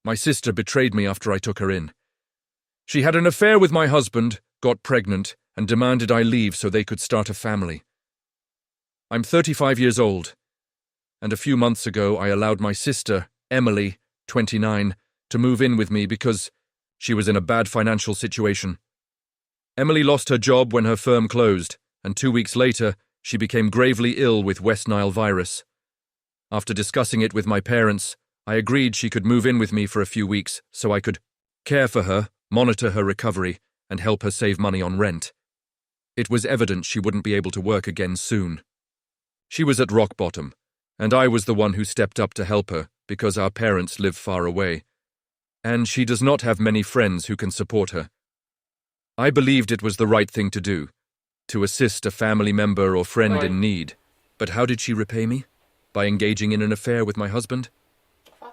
My sister betrayed me after I took her in. She had an affair with my husband, got pregnant, and demanded I leave so they could start a family. I'm 35 years old, and a few months ago I allowed my sister, Emily, 29, to move in with me because she was in a bad financial situation. Emily lost her job when her firm closed, and 2 weeks later, she became gravely ill with West Nile virus. After discussing it with my parents, I agreed she could move in with me for a few weeks so I could care for her, monitor her recovery, and help her save money on rent. It was evident she wouldn't be able to work again soon. She was at rock bottom, and I was the one who stepped up to help her because our parents live far away, and she does not have many friends who can support her. I believed it was the right thing to do, to assist a family member or friend in need. But how did she repay me? By engaging in an affair with my husband?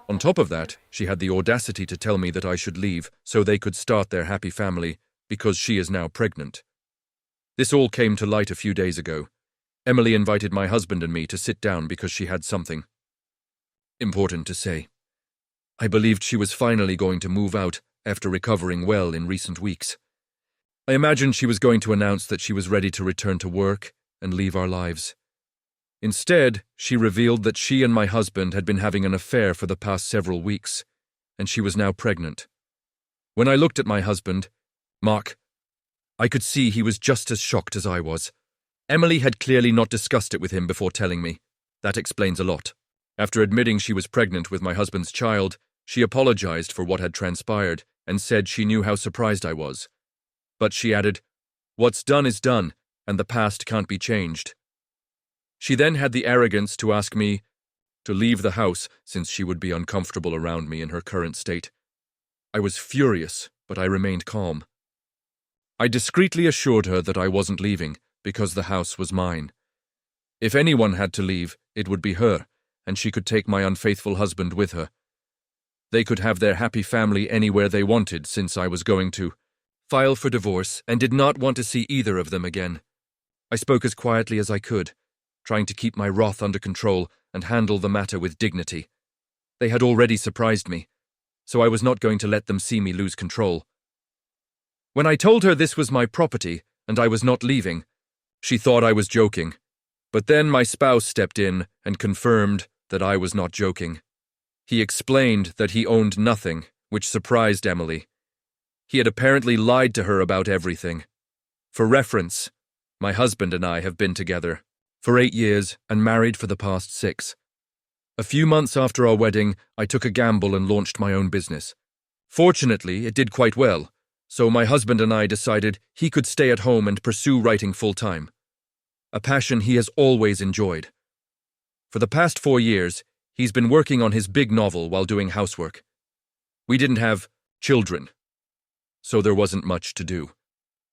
On top of that, she had the audacity to tell me that I should leave so they could start their happy family because she is now pregnant. This all came to light a few days ago. Emily invited my husband and me to sit down because she had something important to say. I believed she was finally going to move out after recovering well in recent weeks. I imagined she was going to announce that she was ready to return to work and leave our lives. Instead, she revealed that she and my husband had been having an affair for the past several weeks, and she was now pregnant. When I looked at my husband, Mark, I could see he was just as shocked as I was. Emily had clearly not discussed it with him before telling me. That explains a lot. After admitting she was pregnant with my husband's child, she apologized for what had transpired and said she knew how surprised I was. But she added, "What's done is done, and the past can't be changed." She then had the arrogance to ask me to leave the house since she would be uncomfortable around me in her current state. I was furious, but I remained calm. I discreetly assured her that I wasn't leaving because the house was mine. If anyone had to leave, it would be her, and she could take my unfaithful husband with her. They could have their happy family anywhere they wanted since I was going to file for divorce and did not want to see either of them again. I spoke as quietly as I could, trying to keep my wrath under control and handle the matter with dignity. They had already surprised me, so I was not going to let them see me lose control. When I told her this was my property and I was not leaving, she thought I was joking. But then my spouse stepped in and confirmed that I was not joking. He explained that he owned nothing, which surprised Emily. He had apparently lied to her about everything. For reference, my husband and I have been together for 8 years and married for the past 6. A few months after our wedding, I took a gamble and launched my own business. Fortunately, it did quite well, so my husband and I decided he could stay at home and pursue writing full-time, a passion he has always enjoyed. For the past 4 years, he's been working on his big novel while doing housework. We didn't have children, so there wasn't much to do.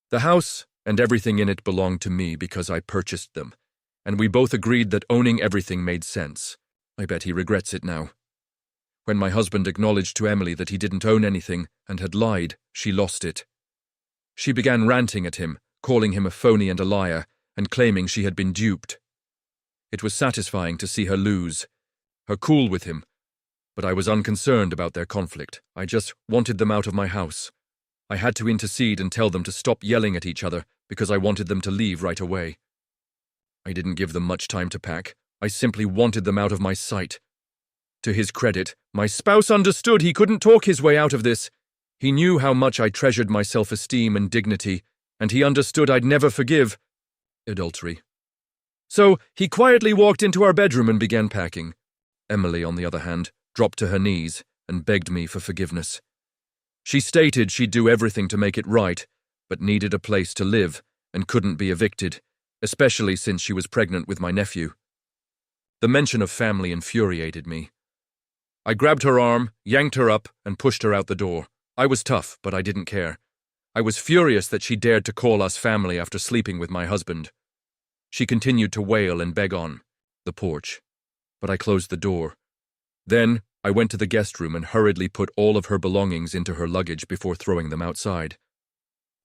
The house and everything in it belonged to me because I purchased them, and we both agreed that owning everything made sense. I bet he regrets it now. When my husband acknowledged to Emily that he didn't own anything and had lied, she lost it. She began ranting at him, calling him a phony and a liar, and claiming she had been duped. It was satisfying to see her lose her cool with him, but I was unconcerned about their conflict. I just wanted them out of my house. I had to intercede and tell them to stop yelling at each other because I wanted them to leave right away. I didn't give them much time to pack. I simply wanted them out of my sight. To his credit, my spouse understood he couldn't talk his way out of this. He knew how much I treasured my self-esteem and dignity, and he understood I'd never forgive adultery. So he quietly walked into our bedroom and began packing. Emily, on the other hand, dropped to her knees and begged me for forgiveness. She stated she'd do everything to make it right, but needed a place to live and couldn't be evicted, especially since she was pregnant with my nephew. The mention of family infuriated me. I grabbed her arm, yanked her up, and pushed her out the door. I was tough, but I didn't care. I was furious that she dared to call us family after sleeping with my husband. She continued to wail and beg on the porch, but I closed the door. Then I went to the guest room and hurriedly put all of her belongings into her luggage before throwing them outside.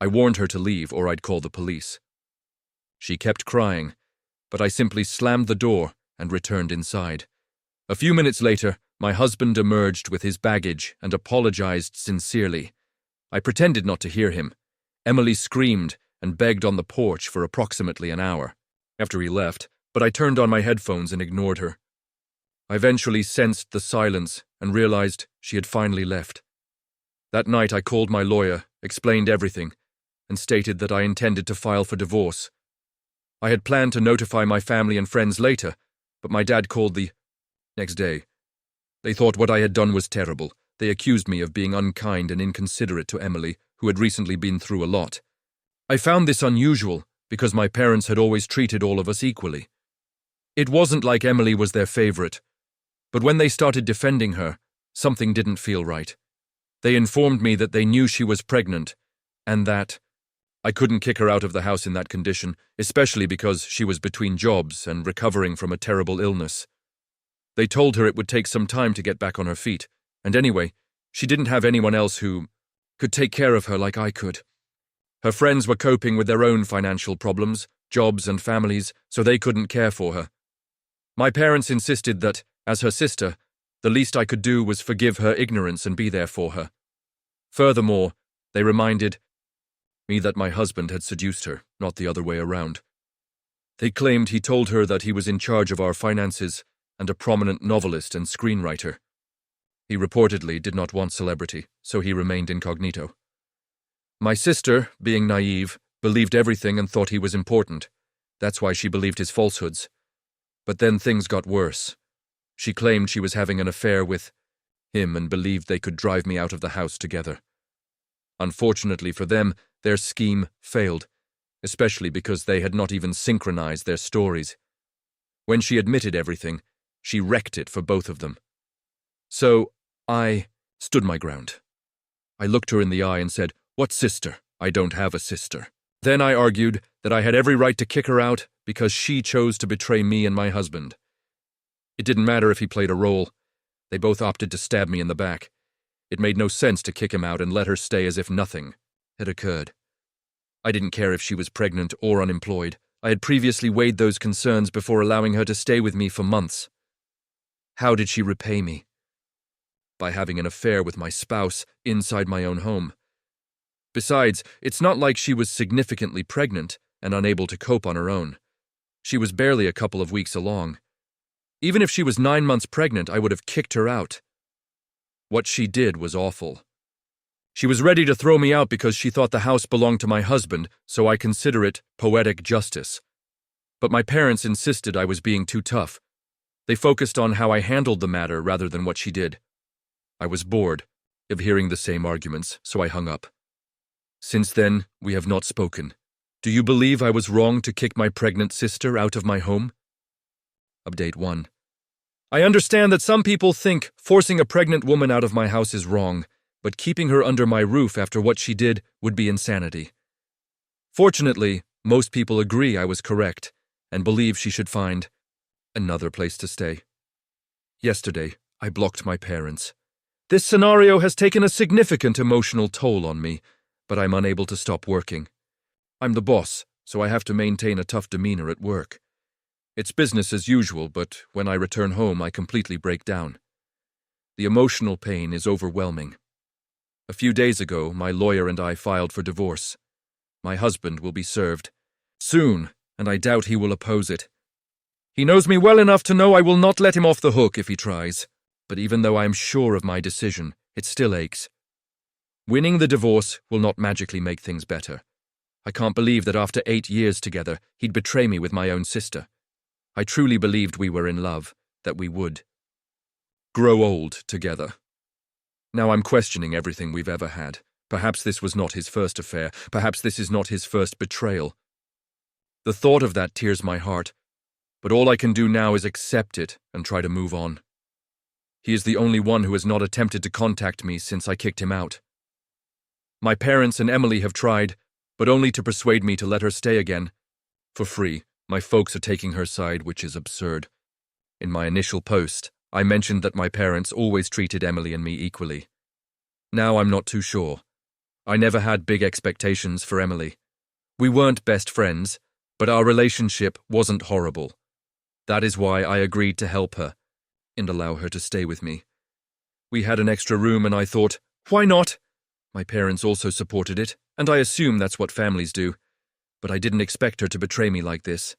I warned her to leave or I'd call the police. She kept crying, but I simply slammed the door and returned inside. A few minutes later, My husband emerged with his baggage and apologized sincerely. I pretended not to hear him. Emily screamed and begged on the porch for approximately an hour after he left, but I turned on my headphones and ignored her. I eventually sensed the silence and realized she had finally left. That night I called my lawyer, explained everything, and stated that I intended to file for divorce. I had planned to notify my family and friends later, but my dad called the next day. They thought what I had done was terrible. They accused me of being unkind and inconsiderate to Emily, who had recently been through a lot. I found this unusual because my parents had always treated all of us equally. It wasn't like Emily was their favorite, but when they started defending her, something didn't feel right. They informed me that they knew she was pregnant, and that I couldn't kick her out of the house in that condition, especially because she was between jobs and recovering from a terrible illness. They told her it would take some time to get back on her feet, and anyway, she didn't have anyone else who could take care of her like I could. Her friends were coping with their own financial problems, jobs and families, so they couldn't care for her. My parents insisted that, as her sister, the least I could do was forgive her ignorance and be there for her. Furthermore, they reminded me that my husband had seduced her, not the other way around. They claimed he told her that he was in charge of our finances and a prominent novelist and screenwriter. He reportedly did not want celebrity, so he remained incognito. My sister, being naive, believed everything and thought he was important. That's why she believed his falsehoods. But then things got worse. She claimed she was having an affair with him and believed they could drive me out of the house together. Unfortunately for them, their scheme failed, especially because they had not even synchronized their stories. When she admitted everything, she wrecked it for both of them. So, I stood my ground. I looked her in the eye and said, "What sister? I don't have a sister." Then I argued that I had every right to kick her out because she chose to betray me and my husband. It didn't matter if he played a role. They both opted to stab me in the back. It made no sense to kick him out and let her stay as if nothing had occurred. I didn't care if she was pregnant or unemployed. I had previously weighed those concerns before allowing her to stay with me for months. How did she repay me? By having an affair with my spouse inside my own home. Besides, it's not like she was significantly pregnant and unable to cope on her own. She was barely a couple of weeks along. Even if she was 9 months pregnant, I would have kicked her out. What she did was awful. She was ready to throw me out because she thought the house belonged to my husband, so I consider it poetic justice. But my parents insisted I was being too tough. They focused on how I handled the matter rather than what she did. I was bored of hearing the same arguments, so I hung up. Since then, we have not spoken. Do you believe I was wrong to kick my pregnant sister out of my home? Update 1. I understand that some people think forcing a pregnant woman out of my house is wrong, but keeping her under my roof after what she did would be insanity. Fortunately, most people agree I was correct and believe she should find another place to stay. Yesterday, I blocked my parents. This scenario has taken a significant emotional toll on me, but I'm unable to stop working. I'm the boss, so I have to maintain a tough demeanor at work. It's business as usual, but when I return home, I completely break down. The emotional pain is overwhelming. A few days ago, my lawyer and I filed for divorce. My husband will be served soon, and I doubt he will oppose it. He knows me well enough to know I will not let him off the hook if he tries, but even though I am sure of my decision, it still aches. Winning the divorce will not magically make things better. I can't believe that after 8 years together, he'd betray me with my own sister. I truly believed we were in love, that we would grow old together. Now I'm questioning everything we've ever had. Perhaps this was not his first affair. Perhaps this is not his first betrayal. The thought of that tears my heart, but all I can do now is accept it and try to move on. He is the only one who has not attempted to contact me since I kicked him out. My parents and Emily have tried, but only to persuade me to let her stay again. For free, my folks are taking her side, which is absurd. In my initial post, I mentioned that my parents always treated Emily and me equally. Now I'm not too sure. I never had big expectations for Emily. We weren't best friends, but our relationship wasn't horrible. That is why I agreed to help her and allow her to stay with me. We had an extra room and I thought, why not? My parents also supported it, and I assume that's what families do. But I didn't expect her to betray me like this.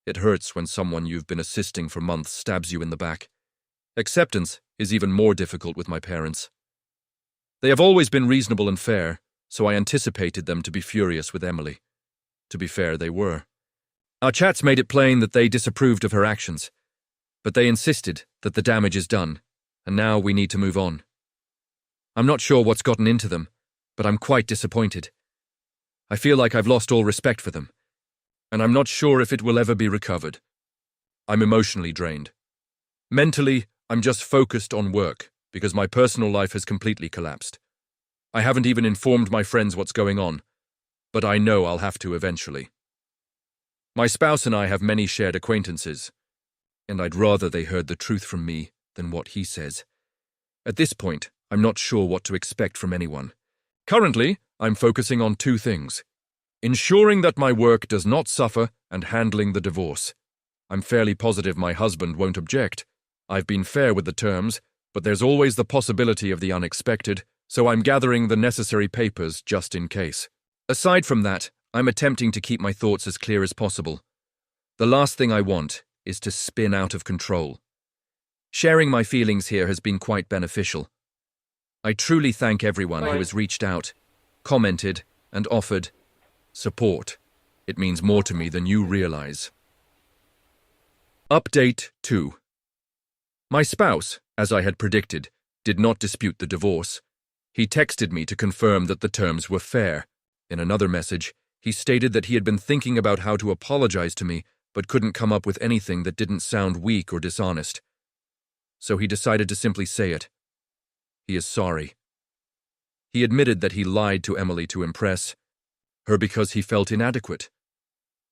It hurts when someone you've been assisting for months stabs you in the back. Acceptance is even more difficult with my parents. They have always been reasonable and fair, so I anticipated them to be furious with Emily. To be fair, they were. Our chats made it plain that they disapproved of her actions, but they insisted that the damage is done, and now we need to move on. I'm not sure what's gotten into them, but I'm quite disappointed. I feel like I've lost all respect for them, and I'm not sure if it will ever be recovered. I'm emotionally drained. Mentally, I'm just focused on work, because my personal life has completely collapsed. I haven't even informed my friends what's going on, but I know I'll have to eventually. My spouse and I have many shared acquaintances, and I'd rather they heard the truth from me than what he says. At this point, I'm not sure what to expect from anyone. Currently, I'm focusing on two things: ensuring that my work does not suffer and handling the divorce. I'm fairly positive my husband won't object. I've been fair with the terms, but there's always the possibility of the unexpected, so I'm gathering the necessary papers just in case. Aside from that, I'm attempting to keep my thoughts as clear as possible. The last thing I want is to spin out of control. Sharing my feelings here has been quite beneficial. I truly thank everyone who has reached out, commented, and offered support. It means more to me than you realize. Update 2. My spouse, as I had predicted, did not dispute the divorce. He texted me to confirm that the terms were fair. In another message, he stated that he had been thinking about how to apologize to me, but couldn't come up with anything that didn't sound weak or dishonest. So he decided to simply say it. He is sorry. He admitted that he lied to Emily to impress her because he felt inadequate.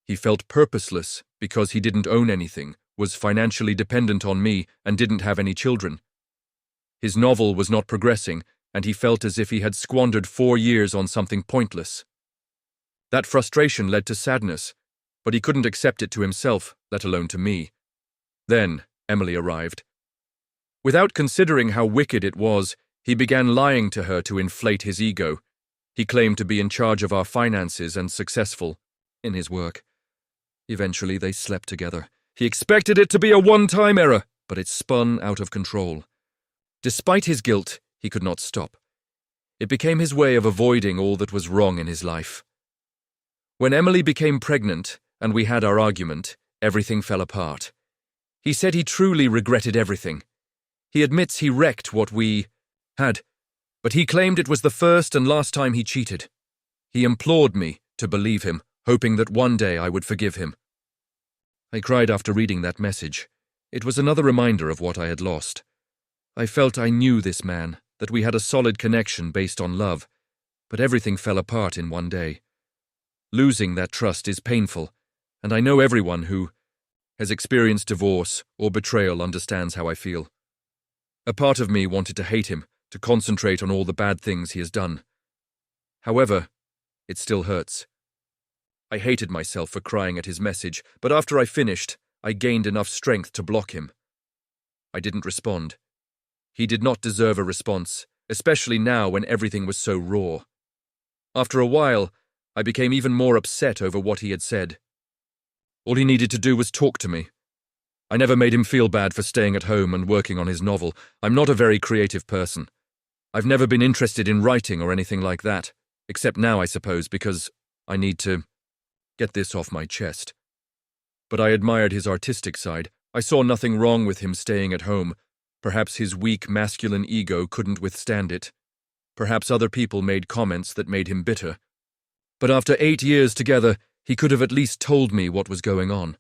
He felt purposeless because he didn't own anything, was financially dependent on me, and didn't have any children. His novel was not progressing, and he felt as if he had squandered 4 years on something pointless. That frustration led to sadness, but he couldn't accept it to himself, let alone to me. Then Emily arrived. Without considering how wicked it was, he began lying to her to inflate his ego. He claimed to be in charge of our finances and successful in his work. Eventually, they slept together. He expected it to be a one-time error, but it spun out of control. Despite his guilt, he could not stop. It became his way of avoiding all that was wrong in his life. When Emily became pregnant and we had our argument, everything fell apart. He said he truly regretted everything. He admits he wrecked what we had, but he claimed it was the first and last time he cheated. He implored me to believe him, hoping that one day I would forgive him. I cried after reading that message. It was another reminder of what I had lost. I felt I knew this man, that we had a solid connection based on love, but everything fell apart in one day. Losing that trust is painful, and I know everyone who has experienced divorce or betrayal understands how I feel. A part of me wanted to hate him, to concentrate on all the bad things he has done. However, it still hurts. I hated myself for crying at his message, but after I finished, I gained enough strength to block him. I didn't respond. He did not deserve a response, especially now when everything was so raw. After a while, I became even more upset over what he had said. All he needed to do was talk to me. I never made him feel bad for staying at home and working on his novel. I'm not a very creative person. I've never been interested in writing or anything like that, except now, I suppose, because I need to get this off my chest. But I admired his artistic side. I saw nothing wrong with him staying at home. Perhaps his weak masculine ego couldn't withstand it. Perhaps other people made comments that made him bitter. But after 8 years together, he could have at least told me what was going on.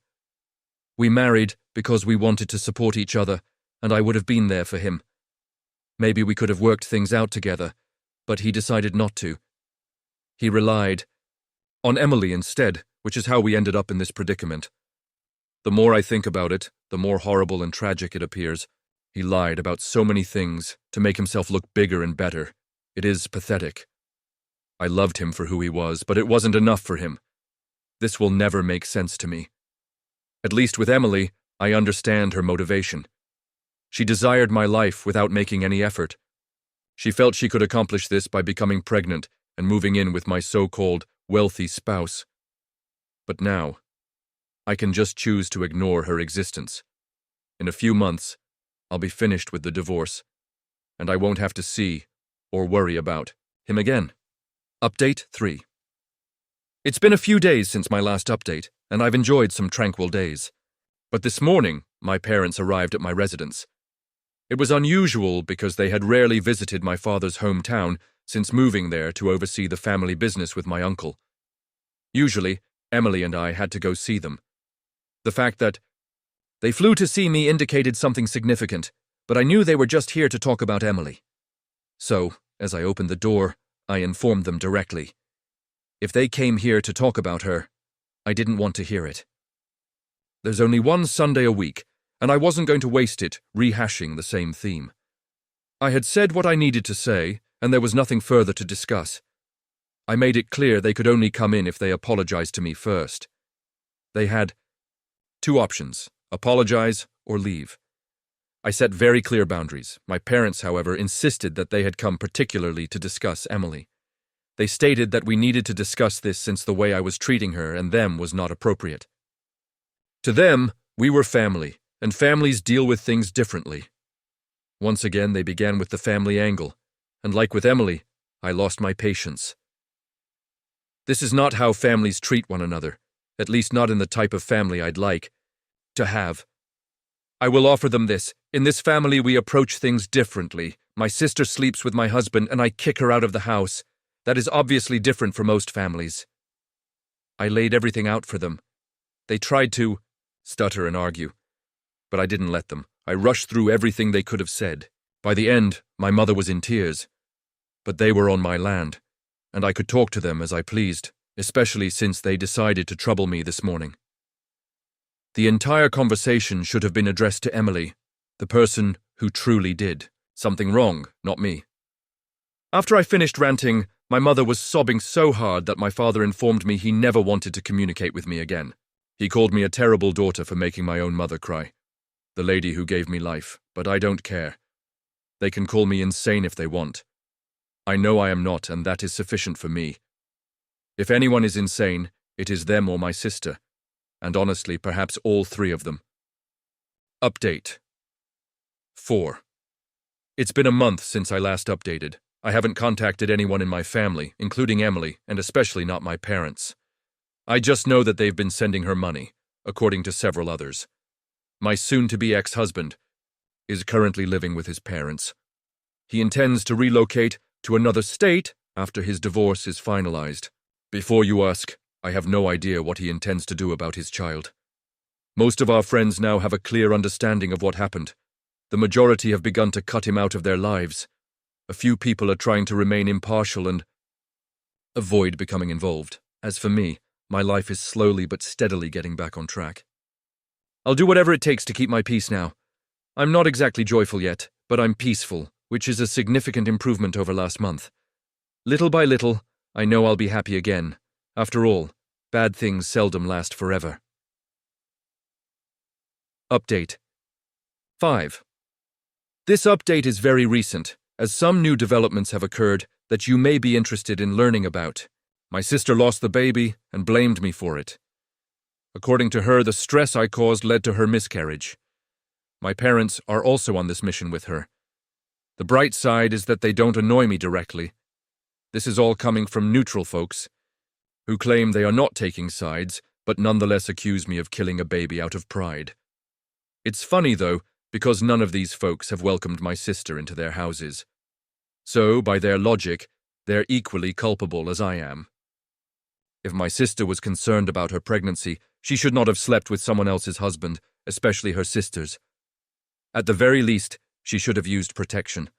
We married because we wanted to support each other, and I would have been there for him. Maybe we could have worked things out together, but he decided not to. He relied on Emily instead, which is how we ended up in this predicament. The more I think about it, the more horrible and tragic it appears. He lied about so many things to make himself look bigger and better. It is pathetic. I loved him for who he was, but it wasn't enough for him. This will never make sense to me. At least with Emily, I understand her motivation. She desired my life without making any effort. She felt she could accomplish this by becoming pregnant and moving in with my so-called wealthy spouse. But now, I can just choose to ignore her existence. In a few months, I'll be finished with the divorce, and I won't have to see or worry about him again. Update 3. It's been a few days since my last update, and I've enjoyed some tranquil days. But this morning, my parents arrived at my residence. It was unusual because they had rarely visited my father's hometown since moving there to oversee the family business with my uncle. Usually, Emily and I had to go see them. The fact that they flew to see me indicated something significant, but I knew they were just here to talk about Emily. So, as I opened the door, I informed them directly. If they came here to talk about her, I didn't want to hear it. There's only one Sunday a week, and I wasn't going to waste it rehashing the same theme. I had said what I needed to say, and there was nothing further to discuss. I made it clear they could only come in if they apologized to me first. They had 2 options: apologize or leave. I set very clear boundaries. My parents, however, insisted that they had come particularly to discuss Emily. They stated that we needed to discuss this since the way I was treating her and them was not appropriate. To them, we were family, and families deal with things differently. Once again, they began with the family angle, and like with Emily, I lost my patience. This is not how families treat one another, at least not in the type of family I'd like to have. I will offer them this. In this family, we approach things differently. My sister sleeps with my husband, and I kick her out of the house. That is obviously different from most families. I laid everything out for them. They tried to stutter and argue, but I didn't let them. I rushed through everything they could have said. By the end, my mother was in tears. But they were on my land, and I could talk to them as I pleased, especially since they decided to trouble me this morning. The entire conversation should have been addressed to Emily, the person who truly did something wrong, not me. After I finished ranting, my mother was sobbing so hard that my father informed me he never wanted to communicate with me again. He called me a terrible daughter for making my own mother cry, the lady who gave me life, but I don't care. They can call me insane if they want. I know I am not, and that is sufficient for me. If anyone is insane, it is them or my sister, and honestly, perhaps all 3 of them. Update 4. It's been a month since I last updated. I haven't contacted anyone in my family, including Emily, and especially not my parents. I just know that they've been sending her money, according to several others. My soon-to-be ex-husband is currently living with his parents. He intends to relocate to another state after his divorce is finalized. Before you ask, I have no idea what he intends to do about his child. Most of our friends now have a clear understanding of what happened. The majority have begun to cut him out of their lives. A few people are trying to remain impartial and avoid becoming involved. As for me, my life is slowly but steadily getting back on track. I'll do whatever it takes to keep my peace now. I'm not exactly joyful yet, but I'm peaceful, which is a significant improvement over last month. Little by little, I know I'll be happy again. After all, bad things seldom last forever. Update 5. This update is very recent, as some new developments have occurred that you may be interested in learning about. My sister lost the baby and blamed me for it. According to her, the stress I caused led to her miscarriage. My parents are also on this mission with her. The bright side is that they don't annoy me directly. This is all coming from neutral folks, who claim they are not taking sides, but nonetheless accuse me of killing a baby out of pride. It's funny, though, because none of these folks have welcomed my sister into their houses. So, by their logic, they're equally culpable as I am. If my sister was concerned about her pregnancy, she should not have slept with someone else's husband, especially her sister's. At the very least, she should have used protection.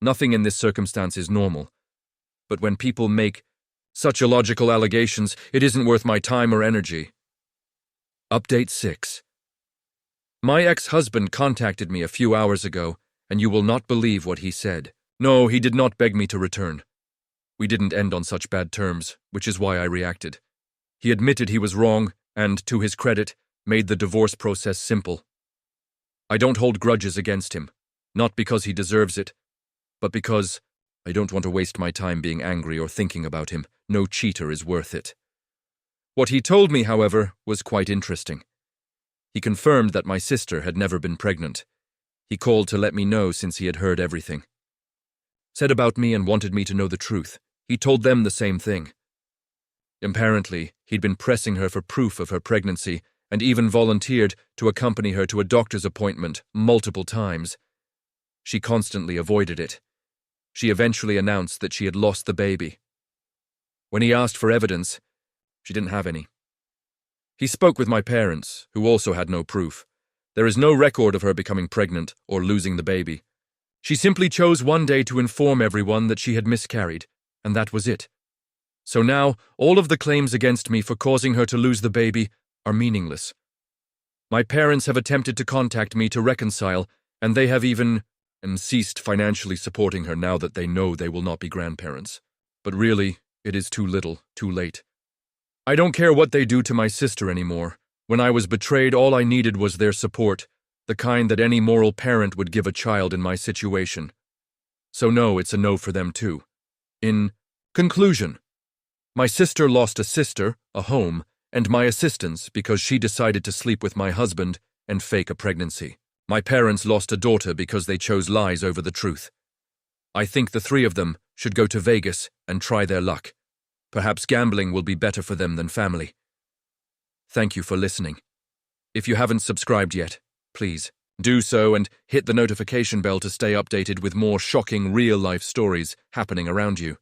Nothing in this circumstance is normal. But when people make such illogical allegations, it isn't worth my time or energy. Update 6. My ex-husband contacted me a few hours ago, and you will not believe what he said. No, he did not beg me to return. We didn't end on such bad terms, which is why I reacted. He admitted he was wrong and, to his credit, made the divorce process simple. I don't hold grudges against him, not because he deserves it, but because I don't want to waste my time being angry or thinking about him. No cheater is worth it. What he told me, however, was quite interesting. He confirmed that my sister had never been pregnant. He called to let me know since he had heard everything. Said about me and wanted me to know the truth. He told them the same thing. Apparently, he'd been pressing her for proof of her pregnancy and even volunteered to accompany her to a doctor's appointment multiple times. She constantly avoided it. She eventually announced that she had lost the baby. When he asked for evidence, she didn't have any. He spoke with my parents, who also had no proof. There is no record of her becoming pregnant or losing the baby. She simply chose one day to inform everyone that she had miscarried, and that was it. So now, all of the claims against me for causing her to lose the baby are meaningless. My parents have attempted to contact me to reconcile, and they have even ceased financially supporting her now that they know they will not be grandparents. But really, it is too little, too late. I don't care what they do to my sister anymore. When I was betrayed, all I needed was their support, the kind that any moral parent would give a child in my situation. So no, it's a no for them too. In conclusion, my sister lost a sister, a home, and my assistance because she decided to sleep with my husband and fake a pregnancy. My parents lost a daughter because they chose lies over the truth. I think the three of them should go to Vegas and try their luck. Perhaps gambling will be better for them than family. Thank you for listening. If you haven't subscribed yet, please do so and hit the notification bell to stay updated with more shocking real-life stories happening around you.